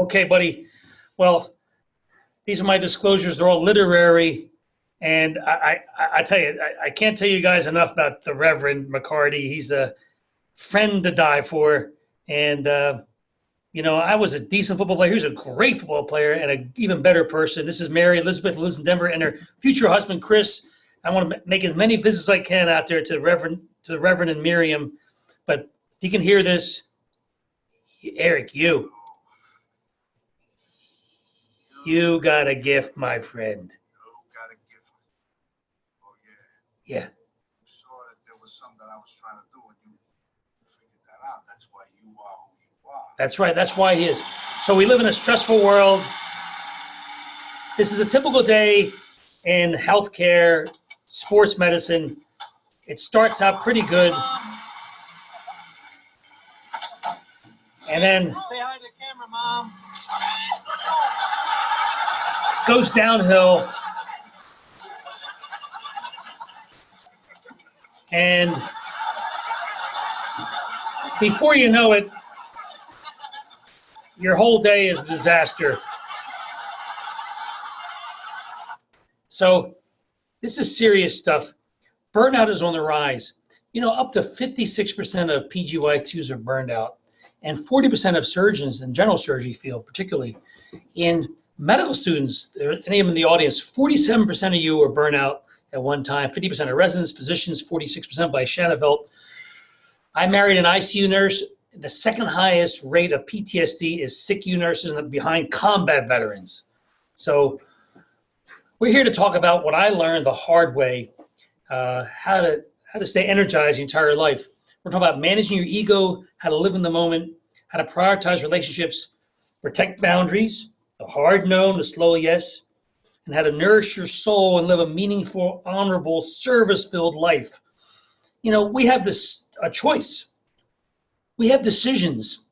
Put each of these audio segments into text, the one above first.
Okay, buddy. Well, these are my disclosures. They're all literary. And I tell you, I can't tell you guys enough about the Reverend McCarty. He's a friend to die for. And, I was a decent football player. He was a great football player and an even better person. This is Mary Elizabeth, who lives in Denver, and her future husband, Chris. I want to make as many visits as I can out there to the Reverend and Miriam. But if you can hear this, Eric, you got a gift, my friend. You got a gift. Oh, yeah. Yeah. You saw that there was something that I was trying to do, and you figured that out. That's why you are who you are. That's right. That's why he is. So we live in a stressful world. This is a typical day in healthcare, sports medicine. It starts out pretty good. And then say hi to the camera, Mom. Goes downhill. And before you know it, your whole day is a disaster. So this is serious stuff. Burnout is on the rise. Up to 56% of PGY2s are burned out, and 40% of surgeons in general surgery field, particularly. And medical students, any of them in the audience, 47% of you are burnt out at one time, 50% of residents, physicians, 46% by Shanafelt. I married an ICU nurse. The second highest rate of PTSD is SICU nurses and behind combat veterans. So we're here to talk about what I learned the hard way, how to stay energized the entire life. We're talking about managing your ego, how to live in the moment, how to prioritize relationships, protect boundaries, the hard no, the slow yes, and how to nourish your soul and live a meaningful, honorable, service-filled life. We have a choice. We have decisions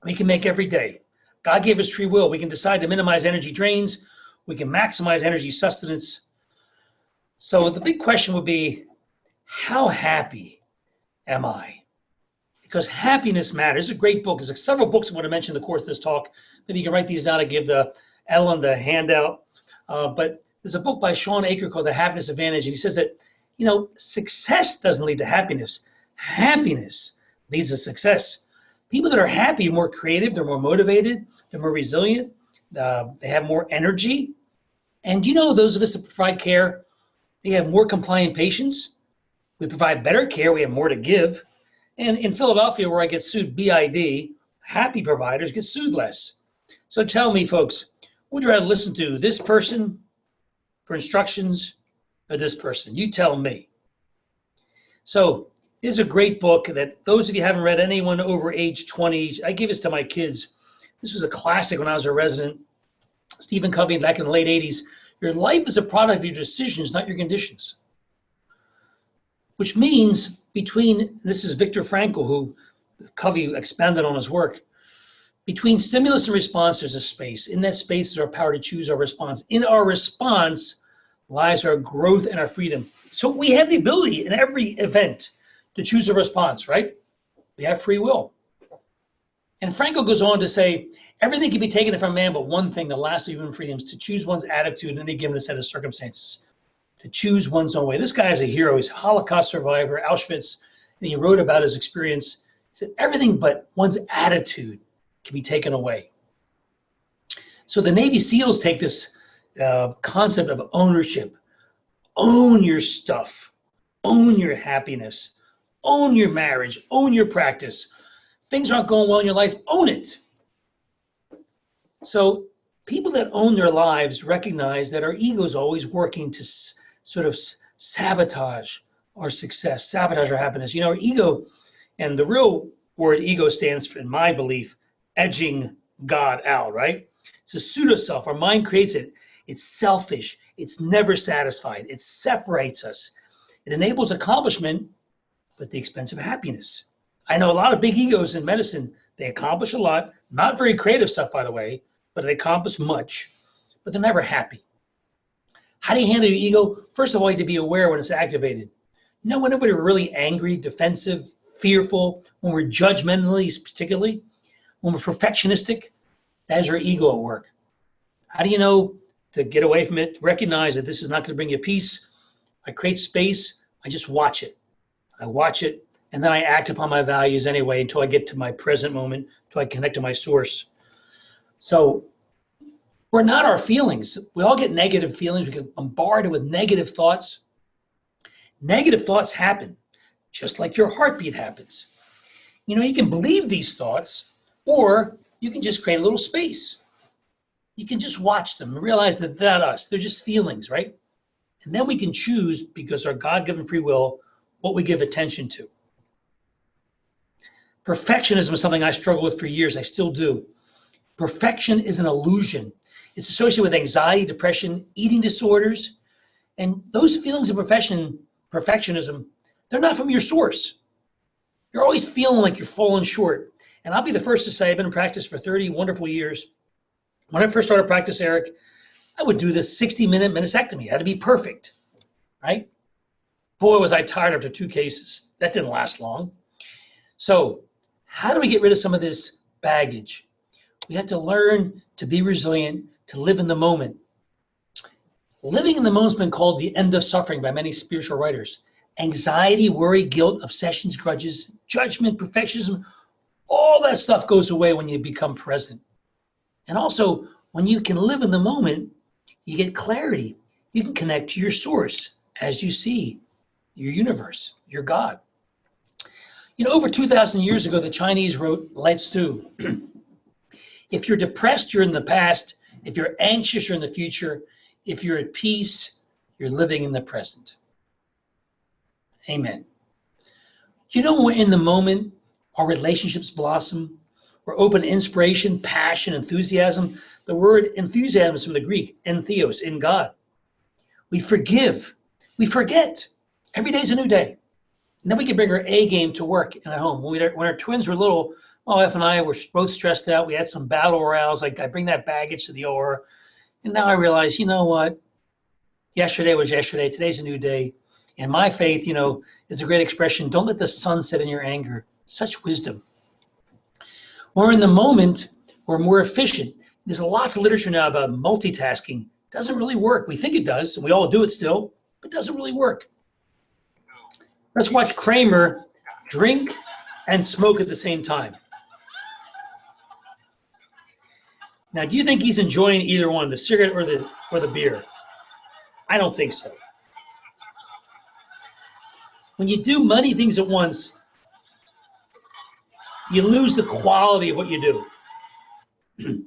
we can make every day. God gave us free will. We can decide to minimize energy drains. We can maximize energy sustenance. So the big question would be, how happy am I? Because happiness matters. It's a great book. There's several books I want to mention in the course of this talk. Maybe you can write these down and give Ellen the handout. But there's a book by Sean Aker called The Happiness Advantage. And he says that, success doesn't lead to happiness. Happiness leads to success. People that are happy are more creative. They're more motivated. They're more resilient. They have more energy. And those of us that provide care, they have more compliant patients. We provide better care. We have more to give. And in Philadelphia, where I get sued BID, happy providers get sued less. So tell me, folks, would you rather listen to this person for instructions or this person? You tell me. So this is a great book that those of you who haven't read, anyone over age 20, I give this to my kids. This was a classic when I was a resident. Stephen Covey back in the late 80s. Your life is a product of your decisions, not your conditions. Which means this is Viktor Frankl, who Covey expanded on his work. Between stimulus and response, there's a space. In that space is our power to choose our response. In our response lies our growth and our freedom. So we have the ability in every event to choose a response, right? We have free will. And Frankl goes on to say, everything can be taken from man, but one thing, the last of human freedoms, to choose one's attitude in any given set of circumstances, to choose one's own way. This guy is a hero. He's a Holocaust survivor, Auschwitz, and he wrote about his experience. He said, everything but one's attitude can be taken away. So the Navy SEALs take this concept of ownership. Own your stuff. Own your happiness. Own your marriage. Own your practice. Things aren't going well in your life. Own it. So people that own their lives recognize that our ego is always working to sort of sabotage our success, sabotage our happiness. Our ego, and the real word ego stands for, in my belief, edging God out, right? It's a pseudo self. Our mind creates it. It's selfish. It's never satisfied. It separates us. It enables accomplishment, but at the expense of happiness. I know a lot of big egos in medicine. They accomplish a lot, not very creative stuff, by the way, but they accomplish much, but they're never happy. How do you handle your ego? First of all, you have to be aware when it's activated. Whenever we're really angry, defensive, fearful, when we're judgmentally, particularly, when we're perfectionistic, That is our ego at work. How do you know to get away from it? Recognize that this is not going to bring you peace. I create space. I just watch it. I watch it, and then I act upon my values anyway until I get to my present moment, until I connect to my source. So we're not our feelings. We all get negative feelings. We get bombarded with negative thoughts. Negative thoughts happen, just like your heartbeat happens. You know, you can believe these thoughts, or you can just create a little space. You can just watch them and realize that they're not us. They're just feelings, right? And then we can choose, because our God-given free will, what we give attention to. Perfectionism is something I struggled with for years. I still do. Perfection is an illusion. It's associated with anxiety, depression, eating disorders. And those feelings of perfectionism, they're not from your source. You're always feeling like you're falling short. And I'll be the first to say, I've been in practice for 30 wonderful years. When I first started practice, Eric, I would do this 60-minute mastectomy. It had to be perfect, right? Boy, was I tired after 2 cases. That didn't last long. So how do we get rid of some of this baggage? We have to learn to be resilient, to live in the moment. Living in the moment has been called the end of suffering by many spiritual writers. Anxiety, worry, guilt, obsessions, grudges, judgment, perfectionism, all that stuff goes away when you become present. And also, when you can live in the moment, you get clarity. You can connect to your source as you see your universe, your God. You know, over 2,000 years ago, the Chinese wrote Lai Tzu. If you're depressed, you're in the past. If you're anxious, you're in the future. If you're at peace, you're living in the present. Amen. You know, when we're in the moment, our relationships blossom. We're open to inspiration, passion, enthusiasm. The word enthusiasm is from the Greek, entheos, in God. We forgive. We forget. Every day's a new day. And then we can bring our A game to work and at home. When our twins were little, my wife and I were both stressed out. We had some battle royales. Like, I bring that baggage to the OR. And now I realize, you know what? Yesterday was yesterday. Today's a new day. And my faith, you know, is a great expression. Don't let the sun set in your anger. Such wisdom. When we're in the moment, we're more efficient. There's lots of literature now about multitasking. It doesn't really work. We think it does, and we all do it still, but it doesn't really work. Let's watch Kramer drink and smoke at the same time. Now, do you think he's enjoying either one, the cigarette or the beer? I don't think so. When you do many things at once, you lose the quality of what you do.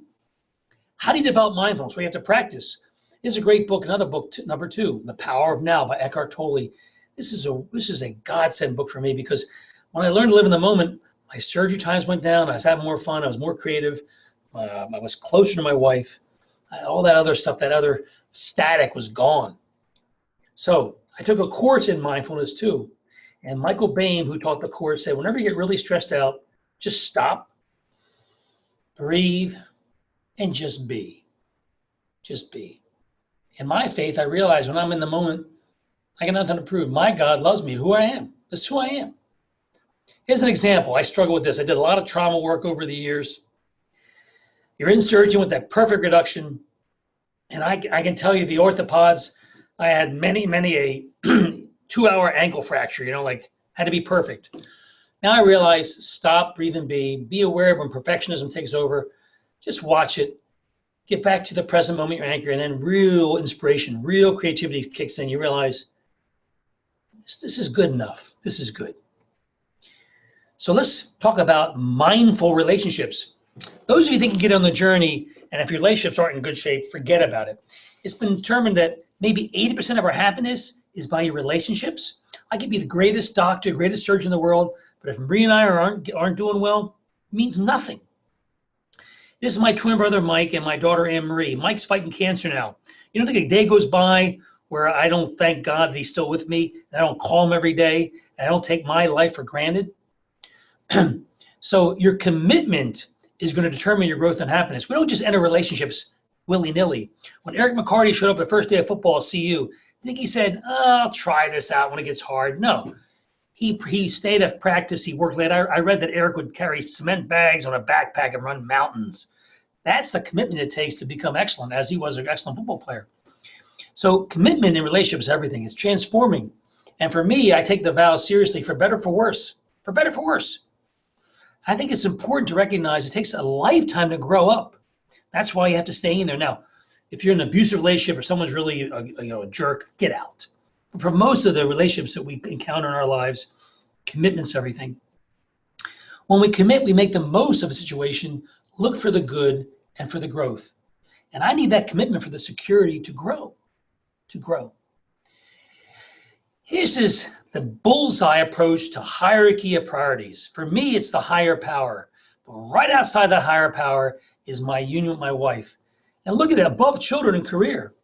How do you develop mindfulness? Well, you have to practice. This is a great book, another book, number 2, The Power of Now by Eckhart Tolle. This is a godsend book for me, because when I learned to live in the moment, my surgery times went down. I was having more fun. I was more creative. I was closer to my wife. All that other stuff, that other static was gone. So I took a course in mindfulness too. And Michael Bain, who taught the course, said, whenever you get really stressed out, just stop, breathe, and just be. Just be. In my faith, I realize when I'm in the moment, I got nothing to prove. My God loves me, who I am. That's who I am. Here's an example. I struggle with this. I did a lot of trauma work over the years. You're in surgeon with that perfect reduction. And I can tell you, the orthopods, I had many a 2-hour ankle fracture, you know, like, had to be perfect. Now I realize, stop, breathe, and be aware of when perfectionism takes over. Just watch it. Get back to the present moment, your anchor, and then real inspiration, real creativity kicks in. You realize, this is good enough. This is good. So let's talk about mindful relationships. Those of you that can get on the journey, and if your relationships aren't in good shape, forget about it. It's been determined that maybe 80% of our happiness is by your relationships. I could be the greatest doctor, greatest surgeon in the world, but if Marie and I aren't doing well, it means nothing. This is my twin brother, Mike, and my daughter, Anne Marie. Mike's fighting cancer now. You don't think a day goes by where I don't thank God that he's still with me, and I don't call him every day, and I don't take my life for granted? So your commitment is going to determine your growth and happiness. We don't just enter relationships willy-nilly. When Eric McCarty showed up the first day of football at CU, I think he said, I'll try this out when it gets hard. No. He stayed at practice. He worked late. I read that Eric would carry cement bags on a backpack and run mountains. That's the commitment it takes to become excellent, as he was an excellent football player. So commitment in relationships is everything. It's transforming. And for me, I take the vows seriously, for better, for worse. For better, for worse. I think it's important to recognize it takes a lifetime to grow up. That's why you have to stay in there. Now, if you're in an abusive relationship or someone's really a jerk, get out. But for most of the relationships that we encounter in our lives, commitment's everything. When we commit, we make the most of a situation, look for the good and for the growth. And I need that commitment for the security to grow, to grow. Here's the bullseye approach to hierarchy of priorities. For me, it's the higher power. But right outside that higher power is my union with my wife. And look at it, above children and career.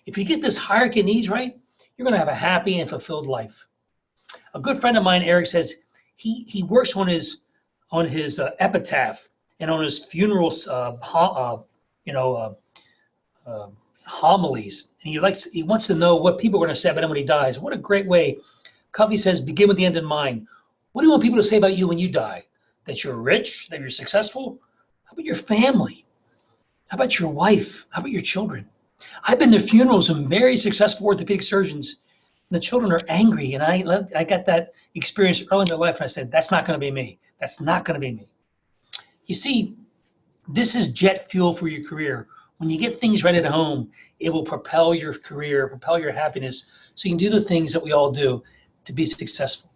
If you get this hierarchy of needs right, you're going to have a happy and fulfilled life. A good friend of mine, Eric, says he works on his epitaph and on his funeral, homilies. And he wants to know what people are going to say about him when he dies. What a great way. Covey says, begin with the end in mind. What do you want people to say about you when you die? That you're rich, that you're successful? How about your family? How about your wife? How about your children? I've been to funerals of very successful orthopedic surgeons, and the children are angry. And I got that experience early in my life, and I said, that's not going to be me. That's not going to be me. You see, this is jet fuel for your career. When you get things right at home, it will propel your career, propel your happiness, so you can do the things that we all do to be successful.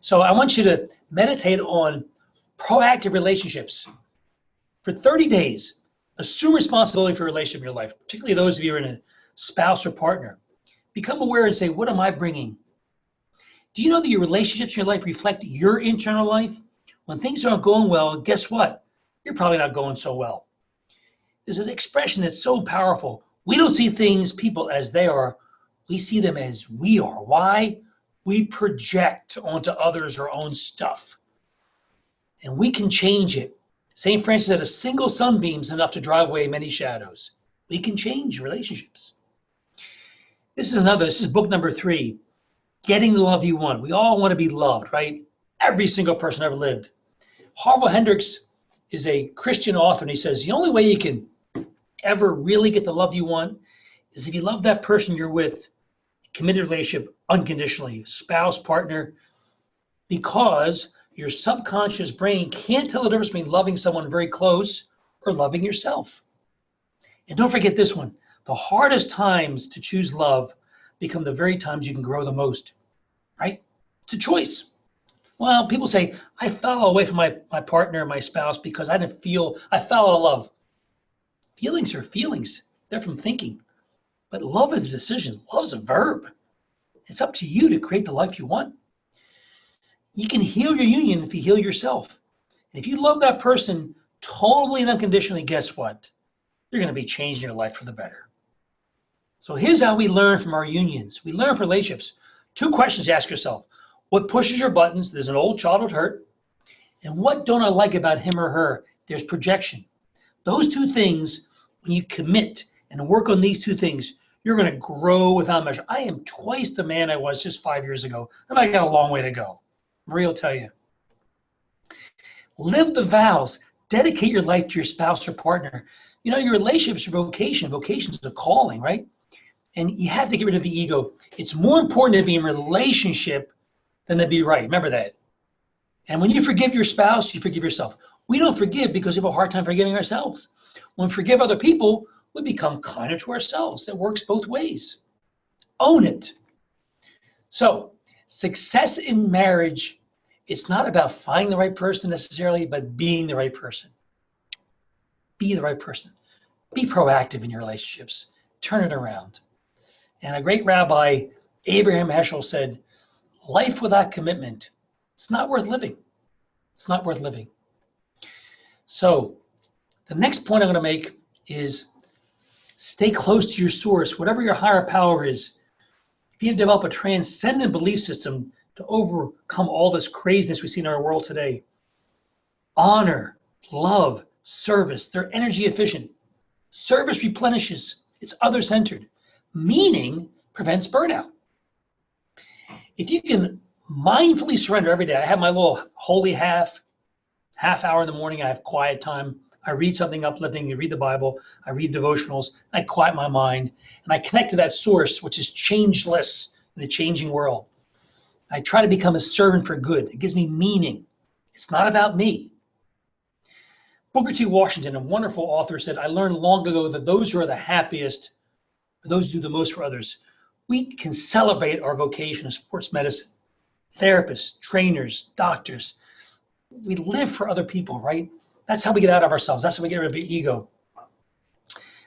So I want you to meditate on proactive relationships. For 30 days, assume responsibility for your relationship in your life, particularly those of you who are in a spouse or partner. Become aware and say, what am I bringing? Do you know that your relationships in your life reflect your internal life? When things aren't going well, guess what? You're probably not going so well. There's an expression that's so powerful. We don't see people as they are. We see them as we are. Why? We project onto others our own stuff. And we can change it. St. Francis said a single sunbeam is enough to drive away many shadows. We can change relationships. This is book number 3, Getting the Love You Want. We all want to be loved, right? Every single person ever lived. Harville Hendricks is a Christian author, and he says the only way you can ever really get the love you want is if you love that person you're with, committed relationship unconditionally, spouse, partner, because your subconscious brain can't tell the difference between loving someone very close or loving yourself. And don't forget this one. The hardest times to choose love become the very times you can grow the most, right? It's a choice. Well, people say, I fell away from my partner, my spouse, because I fell out of love. Feelings are feelings. They're from thinking. But love is a decision. Love is a verb. It's up to you to create the life you want. You can heal your union if you heal yourself. And if you love that person totally and unconditionally, guess what? You're going to be changing your life for the better. So here's how we learn from our unions. We learn from relationships. 2 questions to ask yourself. What pushes your buttons? There's an old childhood hurt. And what don't I like about him or her? There's projection. Those 2 things, when you commit and work on these 2 things, you're going to grow without measure. I am twice the man I was just 5 years ago, and I got a long way to go. Maria will tell you. Live the vows. Dedicate your life to your spouse or partner. You know, your relationship's your vocation. Vocation's a calling, right? And you have to get rid of the ego. It's more important to be in relationship than to be right. Remember that. And when you forgive your spouse, you forgive yourself. We don't forgive because we have a hard time forgiving ourselves. When we forgive other people, we become kinder to ourselves. It works both ways. Own it. So, success in marriage, it's not about finding the right person necessarily, but being the right person. Be the right person. Be proactive in your relationships. Turn it around. And a great rabbi, Abraham Heschel, said, life without commitment, it's not worth living. It's not worth living. So the next point I'm going to make is stay close to your source, whatever your higher power is. If you develop a transcendent belief system to overcome all this craziness we see in our world today, honor, love, service, they're energy efficient. Service replenishes, it's other-centered. Meaning prevents burnout. If you can mindfully surrender every day, I have my little holy half hour in the morning, I have quiet time, I read something uplifting, I read the Bible, I read devotionals, I quiet my mind, and I connect to that source, which is changeless in a changing world. I try to become a servant for good. It gives me meaning. It's not about me. Booker T. Washington, a wonderful author, said, I learned long ago that those who are the happiest are those who do the most for others. We can celebrate our vocation of sports medicine, therapists, trainers, doctors. We live for other people, right? That's how we get out of ourselves. That's how we get rid of the ego.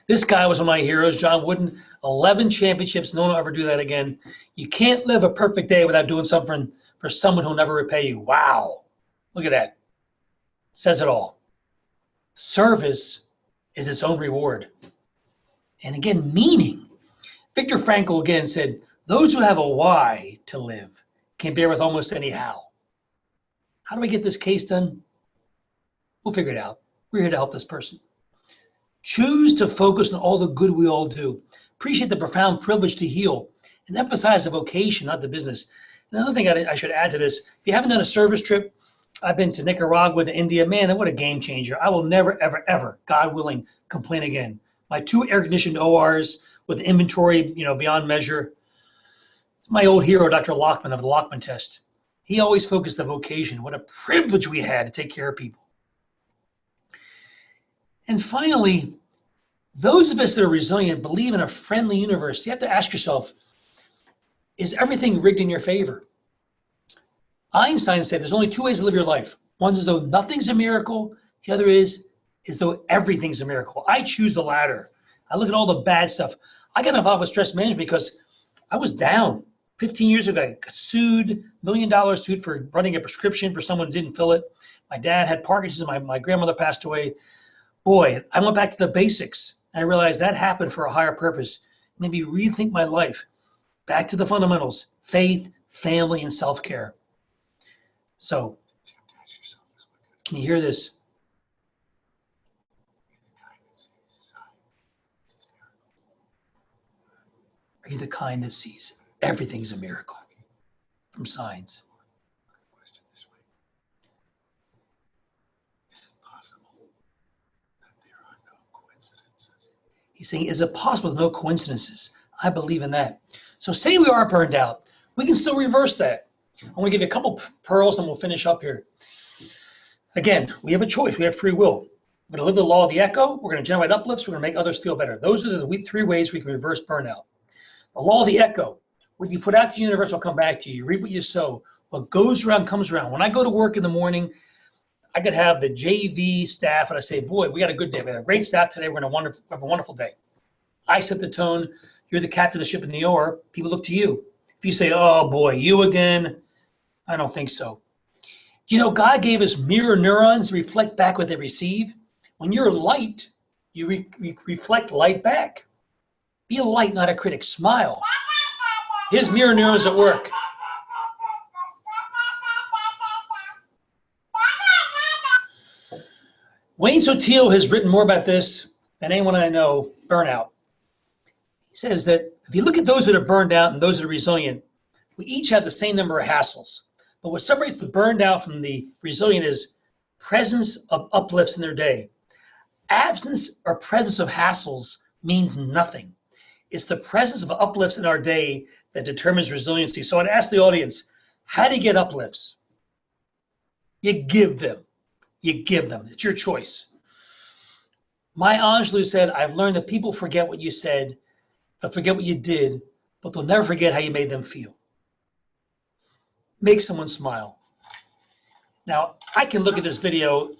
This guy was one of my heroes, John Wooden, 11 championships. No one will ever do that again. You can't live a perfect day without doing something for someone who'll never repay you. Wow. Look at that. Says it all. Service is its own reward. And again, meaning. Viktor Frankl again said, those who have a why to live can bear with almost any how. How do I get this case done? We'll figure it out. We're here to help this person. Choose to focus on all the good we all do. Appreciate the profound privilege to heal and emphasize the vocation, not the business. Another thing I should add to this, if you haven't done a service trip, I've been to Nicaragua, to India. Man, what a game changer. I will never, ever, ever, God willing, complain again. My 2 air-conditioned ORs with inventory, beyond measure. My old hero, Dr. Lockman of the Lockman test. He always focused on vocation. What a privilege we had to take care of people. And finally, those of us that are resilient believe in a friendly universe. You have to ask yourself, is everything rigged in your favor? Einstein said there's only 2 ways to live your life. One's as though nothing's a miracle. The other is as though everything's a miracle. I choose the latter. I look at all the bad stuff. I got involved with stress management because I was down. 15 years ago, I got sued, $1 million suit for running a prescription for someone who didn't fill it. My dad had Parkinson's. My grandmother passed away. Boy, I went back to the basics. And I realized that happened for a higher purpose. It made me rethink my life. Back to the fundamentals, faith, family, and self-care. So, can you hear this? Are you the kind that sees everything's a miracle from signs? He's saying, is it possible with no coincidences? I believe in that. So say we are burned out. We can still reverse that. I'm going to give you a couple pearls and we'll finish up here. Again, we have a choice. We have free will. We're going to live the law of the echo. We're going to generate uplifts. We're going to make others feel better. Those are the 3 ways we can reverse burnout. The law of the echo. What you put out to the universe will come back to you. You reap what you sow. What goes around comes around. When I go to work in the morning, I could have the JV staff, and I say, boy, we got a good day. We have a great staff today. We're going to have a wonderful day. I set the tone. You're the captain of the ship in the oar. People look to you. If you say, oh, boy, you again, I don't think so. God gave us mirror neurons to reflect back what they receive. When you're light, you reflect light back. Be a light, not a critic. Smile. Here's mirror neurons at work. Wayne Sotile has written more about this than anyone I know, burnout. He says that if you look at those that are burned out and those that are resilient, we each have the same number of hassles. But what separates the burned out from the resilient is presence of uplifts in their day. Absence or presence of hassles means nothing. It's the presence of uplifts in our day that determines resiliency. So I'd ask the audience, how do you get uplifts? You give them. You give them. It's your choice. Maya Angelou said, I've learned that people forget what you said, they'll forget what you did, but they'll never forget how you made them feel. Make someone smile. Now, I can look at this video,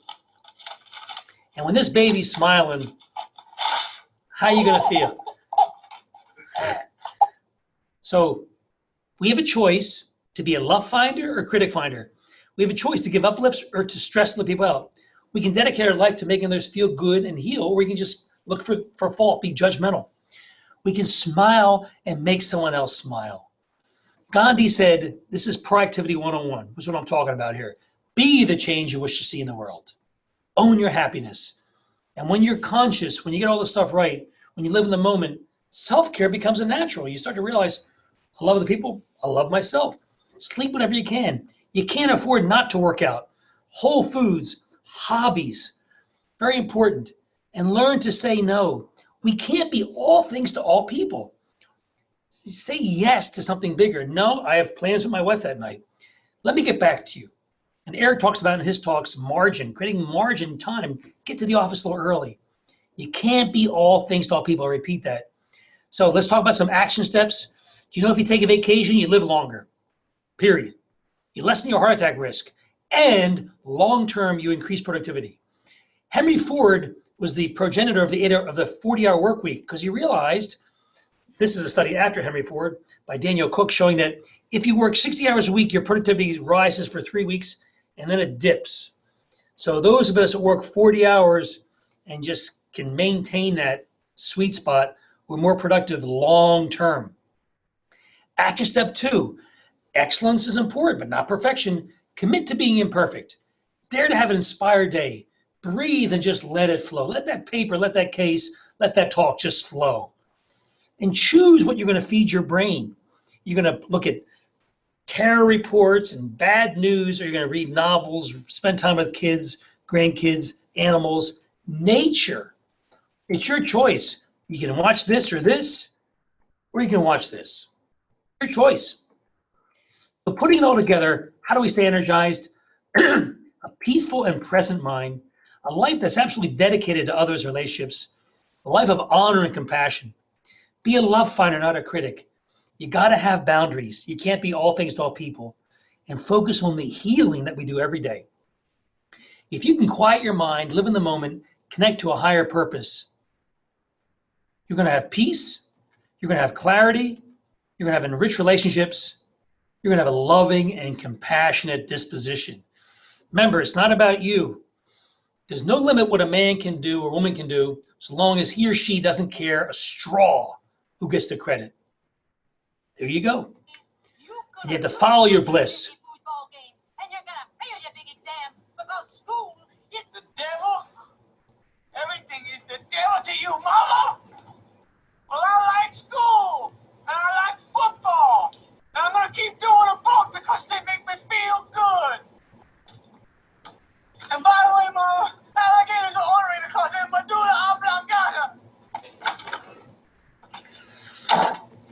and when this baby's smiling, how are you going to feel? So we have a choice to be a love finder or critic finder. We have a choice to give uplifts or to stress the people out. We can dedicate our life to making others feel good and heal, or we can just look for fault, be judgmental. We can smile and make someone else smile. Gandhi said, this is productivity 101. That's what I'm talking about here. Be the change you wish to see in the world. Own your happiness. And when you're conscious, when you get all this stuff right, when you live in the moment, self-care becomes a natural. You start to realize, I love the people, I love myself. Sleep whenever you can. You can't afford not to work out. Whole foods, hobbies, Very important. And learn to say no. We can't be all things to all people. Say yes to something bigger. No, I have plans with my wife that night. Let me get back to you. And Eric talks about in his talks margin, creating margin time. Get to the office a little early. You can't be all things to all people. I repeat that. So let's talk about some action steps. Do you know if you take a vacation, you live longer? Period. You lessen your heart attack risk. And long-term, you increase productivity. Henry Ford was the progenitor of the 40-hour work week because he realized, this is a study after Henry Ford by Daniel Cook, showing that if you work 60 hours a week, your productivity rises for 3 weeks and then it dips. So those of us that work 40 hours and just can maintain that sweet spot, we're more productive long term. Action step 2, excellence is important, but not perfection. Commit to being imperfect. Dare to have an inspired day. Breathe and just let it flow. Let that paper, let that case, let that talk just flow. And choose what you're going to feed your brain. You're going to look at terror reports and bad news, or you're going to read novels, spend time with kids, grandkids, animals, nature. It's your choice. You can watch this, or you can watch this. Your choice. So putting it all together, how do we stay energized? A peaceful and present mind, a life that's absolutely dedicated to others' relationships, a life of honor and compassion. Be a love finder, not a critic. You got to have boundaries. You can't be all things to all people. And focus on the healing that we do every day. If you can quiet your mind, live in the moment, connect to a higher purpose, you're going to have peace, you're going to have clarity, you're going to have enriched relationships, you're going to have a loving and compassionate disposition. Remember, it's not about you. There's no limit what a man can do or woman can do so long as he or she doesn't care a straw who gets the credit. There you go. You have to follow your bliss. And you're gonna fail your big exam because school is the devil. Everything is the devil to you, Mama. Well, I like school and I like football, and I'm gonna keep doing them both because they make me feel good. And by the way, Mama, alligators are ornery because they're medulla oblongata.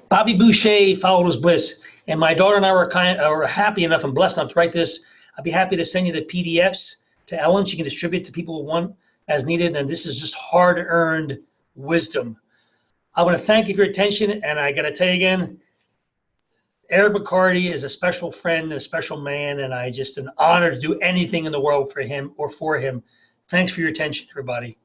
Bobby Boucher followed his bliss, and my daughter and I were happy enough and blessed enough to write this. I'd be happy to send you the PDFs to Ellen. She can distribute to people who want as needed, and this is just hard-earned wisdom. I want to thank you for your attention, and I got to tell you again, Eric McCarty is a special friend and a special man, and I just an honor to do anything in the world for him or for him. Thanks for your attention, everybody.